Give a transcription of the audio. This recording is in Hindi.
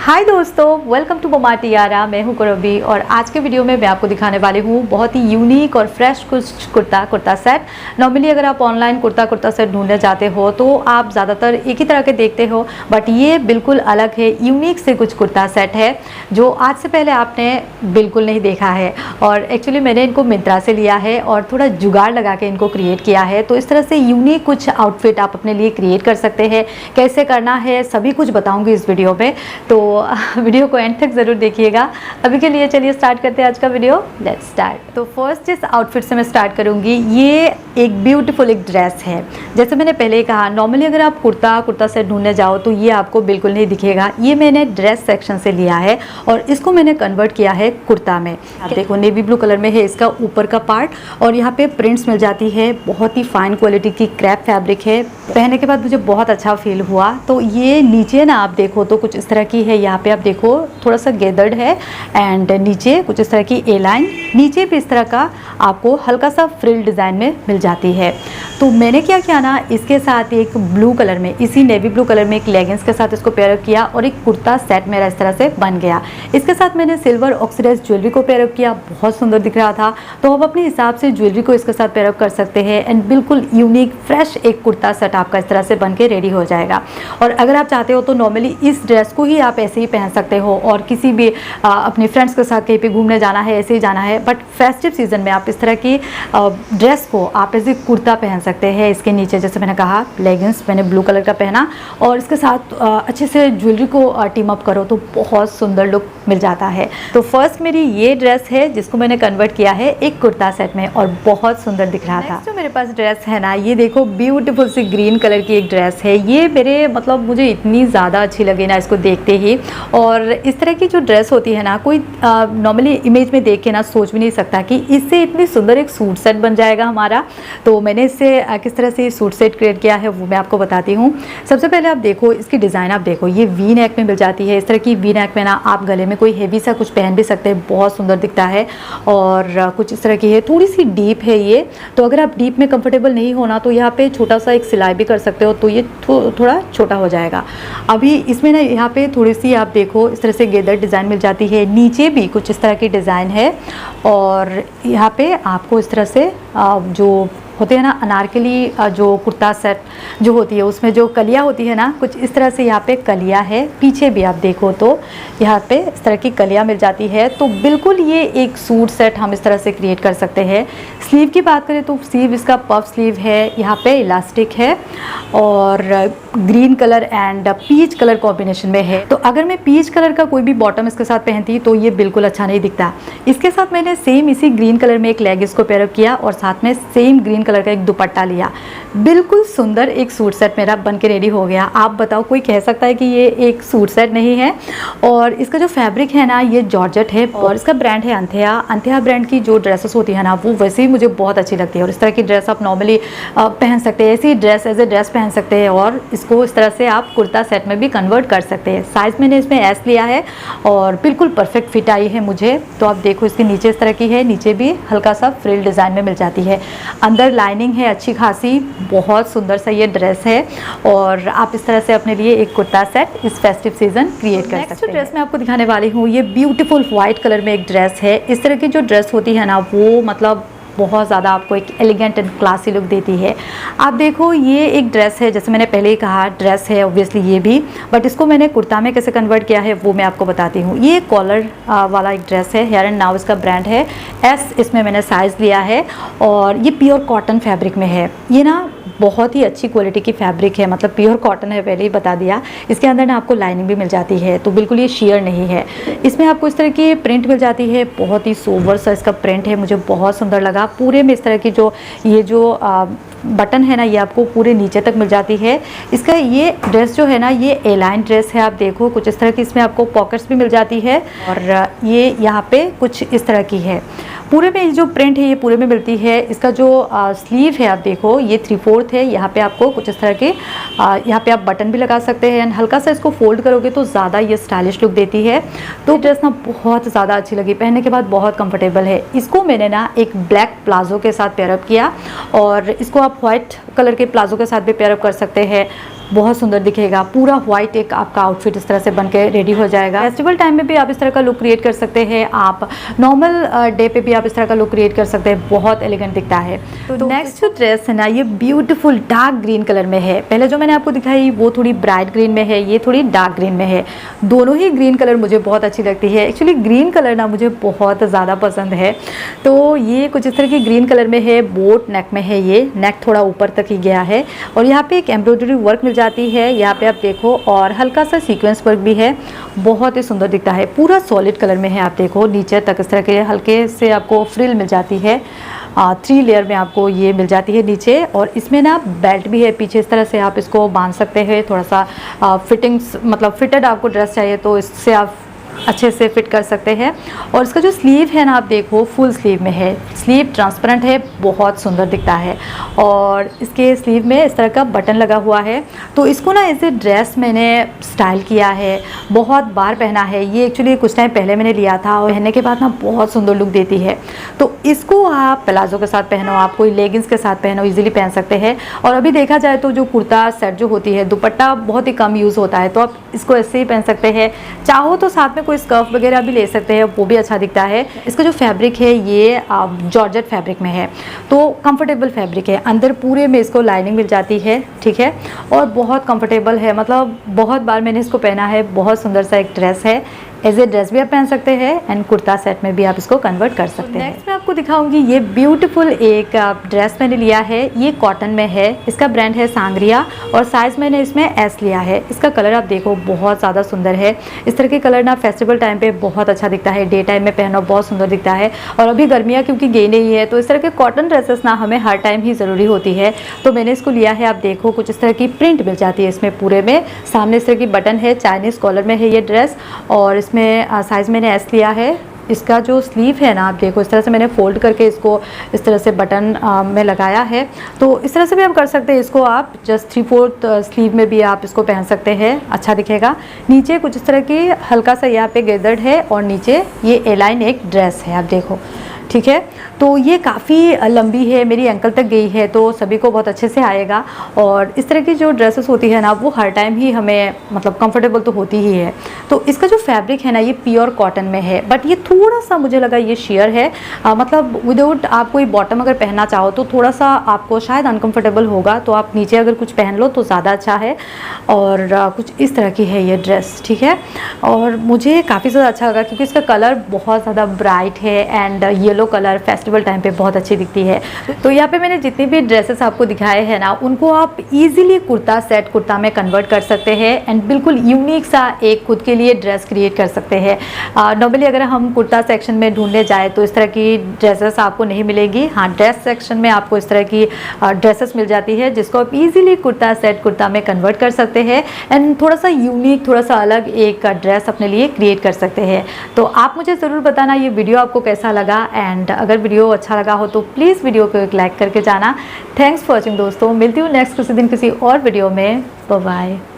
हाय दोस्तों, वेलकम टू ममा टियारा। मैं हूं करबी और आज के वीडियो में मैं आपको दिखाने वाली हूं बहुत ही यूनिक और फ्रेश कुछ कुर्ता सेट। नॉर्मली अगर आप ऑनलाइन कुर्ता सेट ढूंढने जाते हो तो आप ज़्यादातर एक ही तरह के देखते हो, बट ये बिल्कुल अलग है। यूनिक से कुछ कुर्ता सेट है जो आज से पहले आपने बिल्कुल नहीं देखा है। और एक्चुअली मैंने इनको मिंत्रा से लिया है और थोड़ा जुगाड़ लगा के इनको क्रिएट किया है। तो इस तरह से यूनिक कुछ आउटफिट आप अपने लिए क्रिएट कर सकते हैं। कैसे करना है सभी कुछ बताऊँगी इस वीडियो में, तो वीडियो को एंड तक ज़रूर देखिएगा। अभी के लिए चलिए स्टार्ट करते हैं आज का वीडियो। Let's start. तो फर्स्ट जिस आउटफिट से मैं स्टार्ट करूँगी, ये एक ब्यूटीफुल एक ड्रेस है। जैसे मैंने पहले ही कहा, नॉर्मली अगर आप कुर्ता सेट ढूंढने जाओ तो ये आपको बिल्कुल नहीं दिखेगा। ये मैंने ड्रेस सेक्शन से लिया है और इसको मैंने कन्वर्ट किया है कुर्ता में। आप देखो नेवी ब्लू कलर में है इसका ऊपर का पार्ट और यहाँ पे प्रिंट्स मिल जाती है। बहुत ही फाइन क्वालिटी की क्रैप फैब्रिक है। पहनने के बाद मुझे बहुत अच्छा फील हुआ। तो ये नीचे ना आप देखो तो कुछ इस तरह की है। यहाँ पे आप देखो थोड़ा सा गेदर्ड है एंड नीचे कुछ इस तरह की ए लाइन, नीचे भी इस तरह का आपको हल्का सा फ्रिल डिज़ाइन में मिल जाती है। तो मैंने क्या किया ना, इसके साथ एक ब्लू कलर में, इसी नेवी ब्लू कलर में एक लेगिंग्स के साथ इसको पेयरअप किया और एक कुर्ता सेट मेरा इस तरह से बन गया। इसके साथ मैंने सिल्वर ऑक्सीडाइज ज्वेलरी को पेयरअप किया, बहुत सुंदर दिख रहा था। तो आप अपने हिसाब से ज्वेलरी को इसके साथ पेयरअप कर सकते हैं एंड बिल्कुल यूनिक फ्रेश एक कुर्ता सेट आपका इस तरह से बन के रेडी हो जाएगा। और अगर आप चाहते हो तो नॉर्मली इस ड्रेस को ही आप ऐसे ही पहन सकते हो और किसी भी अपने फ्रेंड्स के साथ कहीं पे घूमने जाना है, ऐसे ही जाना है। बट फेस्टिव सीजन में आप इस तरह की ड्रेस को आप ऐसे कुर्ता पहन सकते हैं। इसके नीचे जैसे मैंने कहा लेगिंग्स मैंने ब्लू कलर का पहना और इसके साथ अच्छे से ज्वेलरी को टीम अप करो तो बहुत सुंदर लुक मिल जाता है। तो फर्स्ट मेरी ये ड्रेस है जिसको मैंने कन्वर्ट किया है एक कुर्ता सेट में और बहुत सुंदर दिख रहा था। जो मेरे पास ड्रेस है ना, ये देखो ब्यूटीफुल सी ग्रीन कलर की एक ड्रेस है। ये मेरे मतलब मुझे इतनी ज़्यादा अच्छी लगी ना इसको देखते ही। और इस तरह की जो ड्रेस होती है ना, कोई नॉर्मली इमेज में देख के ना सोच भी नहीं सकता कि इससे इतनी सुंदर एक सूट सेट बन जाएगा हमारा। तो मैंने इससे किस तरह से सूट सेट क्रिएट किया है वो मैं आपको बताती हूँ। सबसे पहले आप देखो इसकी डिज़ाइन, आप देखो ये वी नेक में मिल जाती है। इस तरह की वी नेक में ना आप गले में कोई हेवी सा कुछ पहन भी सकते हैं, बहुत सुंदर दिखता है। और कुछ इस तरह की है, थोड़ी सी डीप है ये। तो अगर आप डीप में कंफर्टेबल नहीं होना तो यहाँ पे छोटा सा एक सिलाई भी कर सकते हो, तो ये थोड़ा छोटा हो जाएगा। अभी इसमें ना यहाँ पे थोड़ी सी आप देखो इस तरह से गेदर डिज़ाइन मिल जाती है। नीचे भी कुछ इस तरह की डिज़ाइन है और यहाँ पे आपको इस तरह से जो होते हैं ना अनारकली जो कुर्ता सेट जो होती है उसमें जो कलियाँ होती है ना, कुछ इस तरह से यहाँ पे कलियाँ है। पीछे भी आप देखो तो यहाँ पे इस तरह की कलियाँ मिल जाती है। तो बिल्कुल ये एक सूट सेट हम इस तरह से क्रिएट कर सकते हैं। स्लीव की बात करें तो स्लीव इसका पफ स्लीव है, यहाँ पे इलास्टिक है और green colour and peach colour combination में है। तो अगर मैं पीच कलर का कोई भी बॉटम इसके साथ पहनती तो ये बिल्कुल अच्छा नहीं दिखता। इसके साथ मैंने सेम इसी ग्रीन कलर में एक लेगिंग्स को पेयरअप किया और साथ में सेम ग्रीन कलर का एक दुपट्टा लिया। बिल्कुल सुंदर एक सूट सेट मेरा बन के रेडी हो गया। आप बताओ कोई कह सकता है कि ये एक सूट सेट नहीं है? और इसका जो फैब्रिक है ना, ये जॉर्जेट है और इसका ब्रांड है अंथेया। अंथेया ब्रांड की जो ड्रेसेस होती है ना, वो वैसे ही मुझे बहुत अच्छी लगती है। और इस तरह की ड्रेस आप नॉर्मली पहन सकते हैं, ऐसी ड्रेस एज ए ड्रेस पहन सकते हैं और इसको इस तरह से आप कुर्ता सेट में भी कन्वर्ट कर सकते हैं। साइज़ मैंने इसमें एस लिया है और बिल्कुल परफेक्ट फिट आई है मुझे। तो आप देखो इसके नीचे इस तरह की है, नीचे भी हल्का सा फ्रिल डिज़ाइन में मिल जाती है। अंदर लाइनिंग है अच्छी खासी, बहुत सुंदर सा ये ड्रेस है और आप इस तरह से अपने लिए एक कुर्ता सेट इस फेस्टिव सीजन क्रिएट कर सकते हैं। नेक्स्ट ड्रेस मैं आपको दिखाने वाली हूँ, ये ब्यूटीफुल व्हाइट कलर में एक ड्रेस है। इस तरह की जो ड्रेस होती है ना, वो मतलब बहुत ज़्यादा आपको एक एलिगेंट एंड क्लासी लुक देती है। आप देखो ये एक ड्रेस है, जैसे मैंने पहले ही कहा ड्रेस है ऑब्वियसली ये भी, बट इसको मैंने कुर्ता में कैसे कन्वर्ट किया है वो मैं आपको बताती हूँ। ये कॉलर वाला एक ड्रेस है, हेयर एंड नाउ इसका ब्रांड है। एस इसमें मैंने साइज़ लिया है और ये प्योर कॉटन फैब्रिक में है। ये ना बहुत ही अच्छी क्वालिटी की फैब्रिक है, मतलब प्योर कॉटन है, पहले ही बता दिया। इसके अंदर ना आपको लाइनिंग भी मिल जाती है, तो बिल्कुल ये शेयर नहीं है। इसमें आपको इस तरह की प्रिंट मिल जाती है, बहुत ही सोबर सा इसका प्रिंट है, मुझे बहुत सुंदर लगा। पूरे में इस तरह की जो ये जो बटन है ना, ये आपको पूरे नीचे तक मिल जाती है। इसका ये ड्रेस जो है ना, ये ए लाइन ड्रेस है। आप देखो कुछ इस तरह की इसमें आपको पॉकेट्स भी मिल जाती है और ये यहाँ पे कुछ इस तरह की है। पूरे में जो प्रिंट है ये पूरे में मिलती है। इसका जो स्लीव है आप देखो ये 3/4 है। यहाँ पे आपको कुछ इस तरह के यहाँ पे आप बटन भी लगा सकते हैं एंड हल्का सा इसको फोल्ड करोगे तो ज़्यादा ये स्टाइलिश लुक देती है। तो ड्रेस ना बहुत ज़्यादा अच्छी लगी, पहनने के बाद बहुत कंफर्टेबल है। इसको मैंने ना एक ब्लैक प्लाजो के साथ पेयरअप किया और इसको आप व्हाइट कलर के प्लाजो के साथ भी पेयरअप कर सकते हैं। बहुत सुंदर दिखेगा। पूरा व्हाइट एक आपका आउटफिट इस तरह से बन के रेडी हो जाएगा। फेस्टिवल टाइम में भी आप इस तरह का लुक क्रिएट कर सकते हैं, आप नॉर्मल डे पे भी आप इस तरह का लुक क्रिएट कर सकते हैं, बहुत एलिगेंट दिखता है। तो नेक्स्ट जो ड्रेस है ना, ये ब्यूटीफुल डार्क ग्रीन कलर में है। पहले जो मैंने आपको दिखाई वो थोड़ी ब्राइट ग्रीन में है, ये थोड़ी डार्क ग्रीन में है। दोनों ही ग्रीन कलर मुझे बहुत अच्छी लगती है। एक्चुअली ग्रीन कलर ना मुझे बहुत ज़्यादा पसंद है। तो ये कुछ इस तरह की ग्रीन कलर में है, बोट नेक में है, ये नेक थोड़ा ऊपर तक ही गया है और यहाँ पे एक एम्ब्रॉयडरी वर्क मिल जाती है, यहाँ पे आप देखो, और हल्का सा सीक्वेंस वर्क भी है, बहुत ही सुंदर दिखता है। पूरा सॉलिड कलर में है, आप देखो नीचे तक इस तरह के हल्के से आपको फ्रिल मिल जाती है। 3 लेयर में आपको ये मिल जाती है नीचे, और इसमें ना बेल्ट भी है पीछे, इस तरह से आप इसको बांध सकते हैं। थोड़ा सा फिटिंग्स मतलब फिटेड आपको ड्रेस चाहिए तो इससे आप अच्छे से फिट कर सकते हैं। और इसका जो स्लीव है ना, आप देखो फुल स्लीव में है, स्लीव ट्रांसपेरेंट है, बहुत सुंदर दिखता है। और इसके स्लीव में इस तरह का बटन लगा हुआ है। तो इसको ना एज ए ड्रेस मैंने स्टाइल किया है, बहुत बार पहना है। ये एक्चुअली कुछ टाइम पहले मैंने लिया था और पहनने के बाद ना बहुत सुंदर लुक देती है। तो इसको आप प्लाजो के साथ पहनो, आप कोई लेगिंग्स के साथ पहनो, इजीली पहन सकते हैं। और अभी देखा जाए तो जो कुर्ता सेट जो होती है, दुपट्टा बहुत ही कम यूज़ होता है, तो आप इसको ऐसे ही पहन सकते हैं। चाहो तो साथ में कोई स्कर्फ वगैरह भी ले सकते हैं, वो भी अच्छा दिखता है। इसका जो फैब्रिक है ये जॉर्जेट फैब्रिक में है, तो कंफर्टेबल फैब्रिक है। अंदर पूरे में इसको लाइनिंग मिल जाती है, ठीक है, और बहुत कंफर्टेबल है। मतलब बहुत बार मैंने इसको पहना है, बहुत सुंदर सा एक ड्रेस है। एज ए ड्रेस भी आप पहन सकते हैं एंड कुर्ता सेट में भी आप इसको कन्वर्ट कर सकते हैं। नेक्स्ट मैं आपको दिखाऊंगी ये ब्यूटीफुल एक ड्रेस मैंने लिया है, ये कॉटन में है, इसका ब्रांड है सांगरिया और साइज़ मैंने इसमें एस लिया है। इसका कलर आप देखो बहुत ज़्यादा सुंदर है। इस तरह के कलर ना फेस्टिवल टाइम पे बहुत अच्छा दिखता है, डे टाइम में पहनो बहुत सुंदर दिखता है। और अभी गर्मियाँ क्योंकि गई नहीं है, तो इस तरह के कॉटन ड्रेसेस ना हमें हर टाइम ही ज़रूरी होती है, तो मैंने इसको लिया है। आप देखो कुछ इस तरह की प्रिंट मिल जाती है इसमें पूरे में, सामने इस तरह की बटन है, चाइनीज़ कॉलर में है ये ड्रेस, और इसमें साइज़ मैंने एस लिया है। इसका जो स्लीव है ना, आप देखो इस तरह से मैंने फोल्ड करके इसको इस तरह से बटन में लगाया है। तो इस तरह से भी आप कर सकते हैं, इसको आप जस्ट 3/4 स्लीव में भी आप इसको पहन सकते हैं, अच्छा दिखेगा। नीचे कुछ इस तरह की हल्का सा यहाँ पे गेदर्ड है और नीचे ये एलाइन एक ड्रेस है, आप देखो, ठीक है। तो ये काफ़ी लंबी है, मेरी एंकल तक गई है, तो सभी को बहुत अच्छे से आएगा। और इस तरह की जो ड्रेसेस होती है ना, वो हर टाइम ही हमें मतलब कंफर्टेबल तो होती ही है। तो इसका जो फैब्रिक है ना, ये प्योर कॉटन में है, बट ये थोड़ा सा मुझे लगा ये शेयर है, मतलब विदाउट आप कोई बॉटम अगर पहनना चाहो तो थोड़ा सा आपको शायद अनकम्फर्टेबल होगा, तो आप नीचे अगर कुछ पहन लो तो ज़्यादा अच्छा है। और कुछ इस तरह की है ये ड्रेस, ठीक है। और मुझे काफ़ी ज़्यादा अच्छा लगा क्योंकि इसका कलर बहुत ज़्यादा ब्राइट है and yellow colour festival time पे बहुत अच्छी दिखती है। तो यहाँ पे मैंने जितनी भी ड्रेसेस आपको दिखाए हैं ना, उनको आप इजीली कुर्ता सेट कुर्ता में कन्वर्ट कर सकते हैं एंड बिल्कुल यूनिक सा एक खुद के लिए ड्रेस क्रिएट कर सकते हैं। नॉर्मली अगर हम कुर्ता सेक्शन में ढूंढने जाए तो इस तरह की ड्रेसेस आपको नहीं मिलेगी। हाँ, ड्रेस सेक्शन में आपको इस तरह की ड्रेसेस मिल जाती है जिसको आप इजीली कुर्ता सेट कुर्ता में कन्वर्ट कर सकते हैं एंड थोड़ा सा यूनिक, थोड़ा सा अलग एक ड्रेस अपने लिए क्रिएट कर सकते हैं। तो आप मुझे ज़रूर बताना ये वीडियो आपको कैसा लगा, एंड अगर वीडियो अच्छा लगा हो तो प्लीज़ वीडियो को एक लाइक करके जाना। थैंक्स फॉर वॉचिंग दोस्तों, मिलती हूँ नेक्स्ट किसी दिन किसी और वीडियो में। Bye bye.